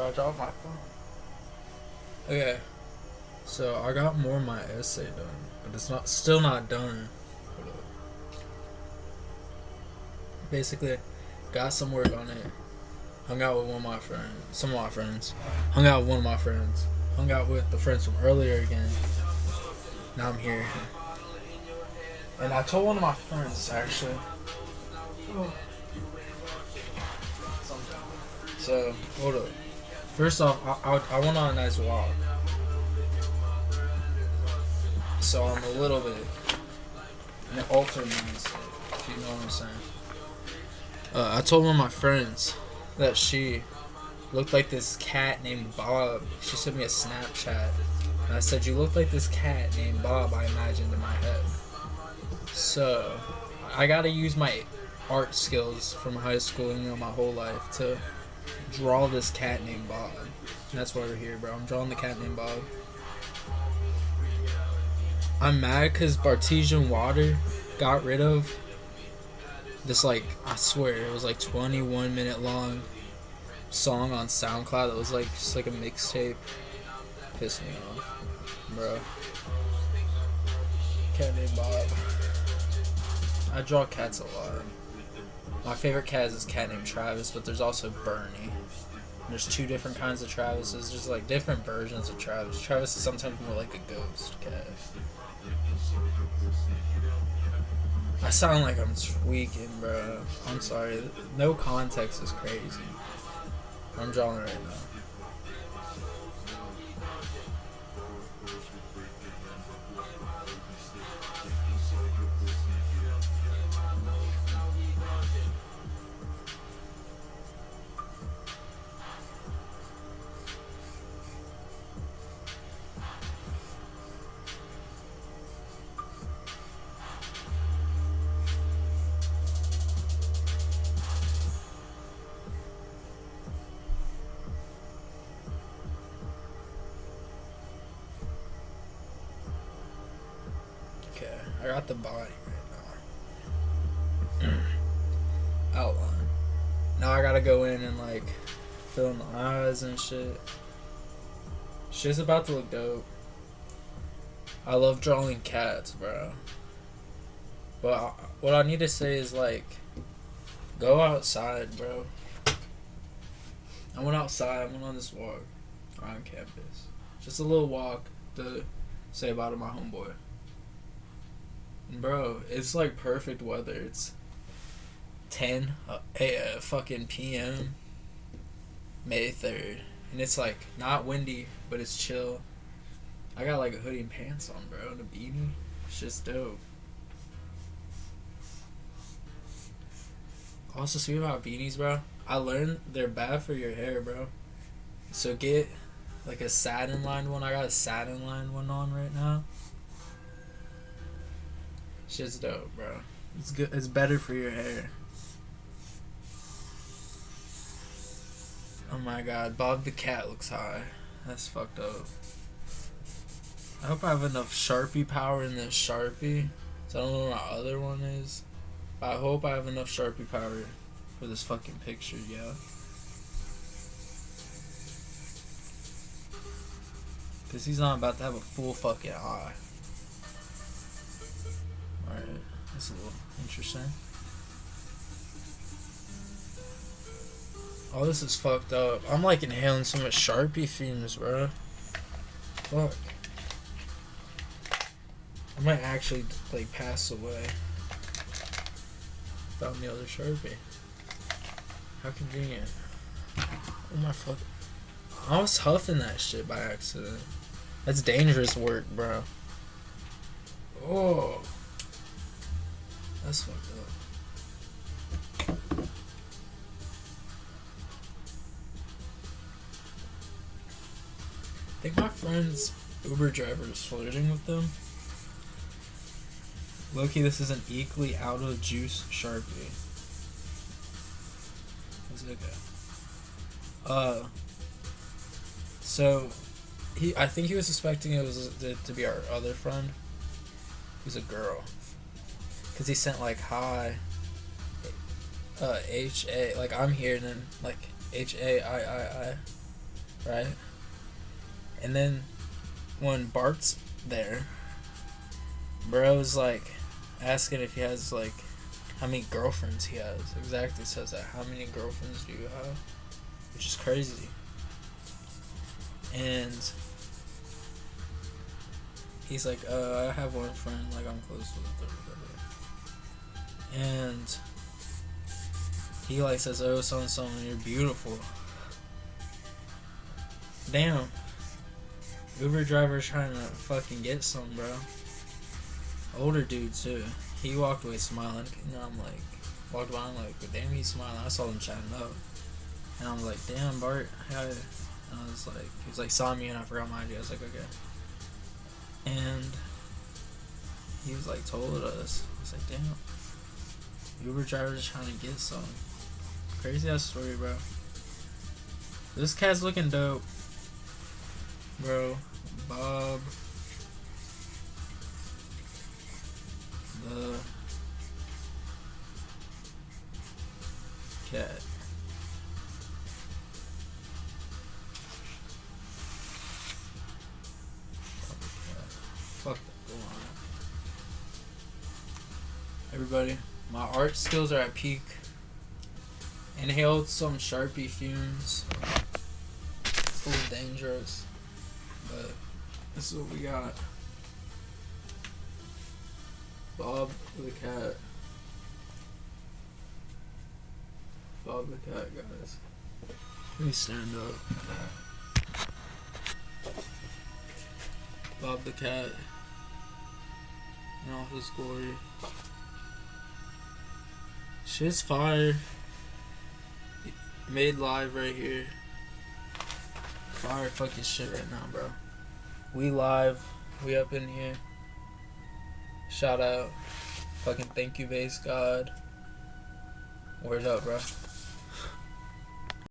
Bro, I dropped my phone. Okay, so I got more of my essay done, but it's still not done. Hold up. Basically, got some work on it. Hung out with some of my friends. Hung out with one of my friends. Hung out with the friends from earlier again. Now I'm here. And I told one of my friends, actually. So, hold up. First off, I went on a nice walk. So I'm a little bit in an altered mindset, if you know what I'm saying. I told one of my friends that she looked like this cat named Bob. She sent me a Snapchat. And I said, you look like this cat named Bob I imagined in my head. So, I gotta use my art skills from high school, my whole life to draw this cat named Bob. And that's why we're here, bro. I'm drawing the cat named Bob. I'm mad because Bartesian Water got rid of this, I swear, it was 21 minute long song on SoundCloud that was just a mixtape. Pissed me off, bro. Cat named Bob. I draw cats a lot. My favorite cat is this cat named Travis, but there's also Bernie. There's two different kinds of Travises. There's different versions of Travis. Travis is sometimes more like a ghost cat. I sound like I'm tweaking, bro. I'm sorry. No context is crazy. I'm drawing right now. I got the body right now. Outline. Now I gotta go in and fill in the eyes and shit. Shit's about to look dope. I love drawing cats, bro. But what I need to say is go outside, bro. I went outside. I went on this walk around campus. Just a little walk to say bye to my homeboy. Bro, it's perfect weather. It's 10 fucking p.m. May 3rd. And it's not windy, but it's chill. I got a hoodie and pants on, bro, and a beanie. It's just dope. Also, speaking about beanies, bro, I learned they're bad for your hair, bro. So get a satin lined one. I got a satin lined one on right now. Shit's dope, bro. It's good. It's better for your hair. Oh my god, Bob the cat looks high. That's fucked up. I hope I have enough Sharpie power in this Sharpie. So I don't know where my other one is. But I hope I have enough Sharpie power for this fucking picture, yeah. Cause he's not about to have a full fucking eye. Alright, that's a little interesting. Oh, this is fucked up. I'm inhaling so much Sharpie fumes, bro. Fuck. I might actually pass away. Found the other Sharpie. How convenient. Oh my fuck. I was huffing that shit by accident. That's dangerous work, bro. Oh. That's fucked up. I think my friend's Uber driver is flirting with them. Loki, this is an equally out of juice Sharpie. Is it okay? So I think he was suspecting it to be our other friend. Who's a girl. Cause he sent hi, H-A, I'm here, and then H-A-I-I-I. right? And then when Bart's there, bro's like asking if he has like how many girlfriends he has. Exactly says that. How many girlfriends do you have? Which is crazy. And he's like, I have one friend, like I'm close with her, whatever. And he like says, oh, so and so, you're beautiful. Damn. Uber driver's trying to fucking get some, bro. Older dude too. He walked away smiling. And I'm like, walked by, I'm like, damn, he's smiling. I saw him chatting up. And I'm like, damn, Bart. Hi. And I was like, he was like, saw me and I forgot my ID. I was like, okay. And he was like, told us. I was like, damn. Uber driver's trying to get some. Crazy ass story, bro. This cat's looking dope. Bro, Bob the cat. Fuck that. Everybody, my art skills are at peak. Inhaled some Sharpie fumes. It's a little dangerous, but this is what we got. Bob the cat. Bob the cat, guys. Let me stand up. Bob the cat in all his glory. Shit's fire. Made live right here. Fire fucking shit right now, bro. We live. We up in here. Shout out. Fucking thank you, Base God. Word up, bro.